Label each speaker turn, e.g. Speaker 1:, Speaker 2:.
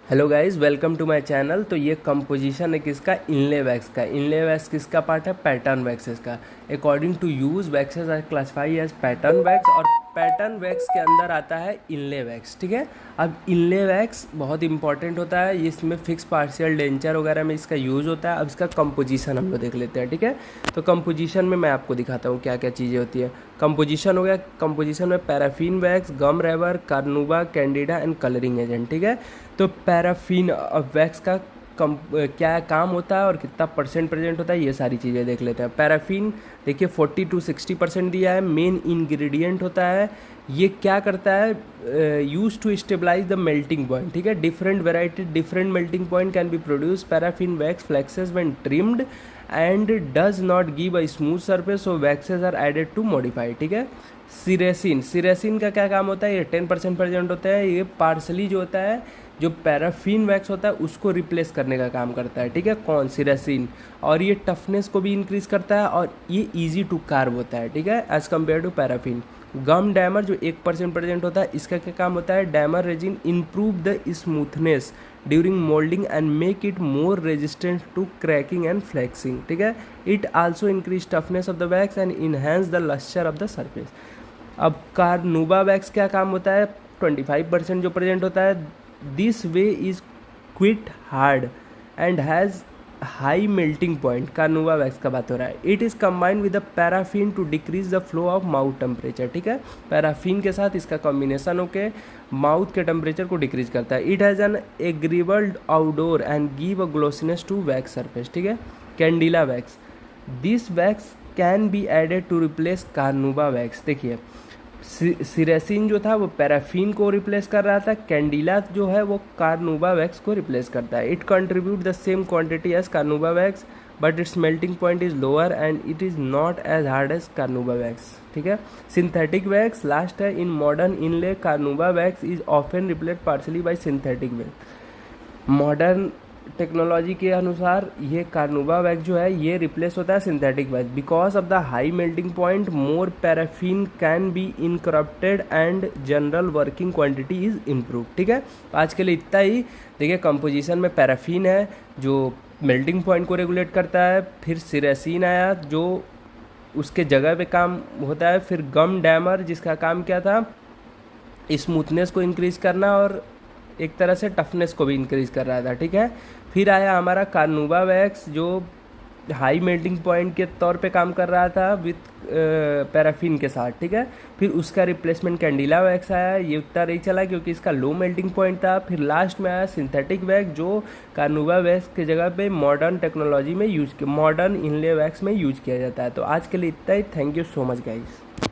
Speaker 1: Hello guys, welcome to my channel. तो ये composition है किसका? इनले वैक्स का। इनले वैक्स किसका पार्ट है? पैटर्न वैक्सेस का। According to use waxes are classify as pattern wax, और पैटर्न वैक्स के अंदर आता है इनले वैक्स। ठीक है। अब इनले वैक्स बहुत इंपॉर्टेंट होता है, इसमें फिक्स पार्शियल डेंचर वगैरह में इसका यूज़ होता है। अब इसका कंपोजिशन हम लोग देख लेते हैं। ठीक है। तो कंपोजिशन में मैं आपको दिखाता हूँ क्या क्या चीज़ें होती है। कंपोजिशन हो गया। कंपोजिशन में paraffin wax, gum rubber, carnauba, candida and colouring agent. ठीक है। तो पैराफिन वैक्स का क्या काम होता है और कितना परसेंट प्रेजेंट होता है, ये सारी चीज़ें देख लेते हैं। पैराफिन देखिए 40 to 60% दिया है। मेन इंग्रेडिएंट होता है। ये क्या करता है? Use to stabilize the melting point. ठीक है। Different variety, different melting point can be produce. Paraffin wax flakes when trimmed and does not give a smooth surface, so waxes are added to modify. ठीक है। सिरेसिन, सिरेसिन का क्या काम होता है? ये 10% प्रेजेंट होता है। ये पार्सली जो होता है, जो पैराफिन वैक्स होता है उसको रिप्लेस करने का काम करता है। ठीक है। कौन? सिरेसिन। और ये टफनेस को भी इंक्रीज करता है और ये इजी टू कार्व होता है। ठीक है, as compare to paraffin. Gum dammar जो 1% प्रेजेंट होता है, इसका क्या काम होता है? Dammar resin improve the smoothness during moulding and make it more resistant to cracking and flexing. ठीक है। It also increase toughness of the wax and enhance the lustre of the surface. अब कार्नुबा वैक्स क्या काम होता है? 25% जो present होता है। This way is quite hard and has high melting point. Carnauba wax का बात हो रहा है। It is combined with the paraffin to decrease the flow of mouth temperature. ठीक है। पैराफिन के साथ इसका कॉम्बिनेशन होकर माउथ के टेम्परेचर को डिक्रीज करता है। It has an agreeable outdoor and give a glossiness to wax surface. ठीक है। Candelilla wax, this wax can be added to replace carnauba wax. देखिए, सिरेसिन जो था वो पैराफिन को रिप्लेस कर रहा था। कैंडिला जो है वो कार्नुबा वैक्स को रिप्लेस करता है। It contribute the same quantity as carnauba wax, but its melting point is lower and it is not as hard as carnauba wax. ठीक है। सिंथेटिक वैक्स लास्ट है। In modern inlay carnauba wax is often replace partly by synthetic wax. Modern technology के अनुसार ये कार्नुबा wax जो है ये replace होता है synthetic wax. Because of the high melting point more paraffin can be incorporated and general working quantity is improve. ठीक है। आज के लिए इतना ही। देखिए, कंपोजिशन में पैराफिन है जो मेल्टिंग पॉइंट को रेगुलेट करता है। फिर सिरेसिन आया जो उसके जगह पे काम होता है। फिर गम डैमर जिसका काम क्या था? स्मूथनेस को इंक्रीज करना और एक तरह से टफनेस को भी इंक्रीज कर रहा था। ठीक है। फिर आया हमारा कार्नुबा वैक्स जो हाई मेल्टिंग पॉइंट के तौर पे काम कर रहा था विथ पैराफिन के साथ। ठीक है। फिर उसका रिप्लेसमेंट कैंडिला वैक्स आया। ये उतना नहीं चला क्योंकि इसका लो मेल्टिंग पॉइंट था। फिर लास्ट में आया सिंथेटिक वैक्स जो कार्नुबा वैक्स की जगह पे मॉडर्न टेक्नोलॉजी में यूज किया, मॉडर्न इनले वैक्स में यूज किया जाता है। तो आज के लिए इतना ही। Thank you so much guys.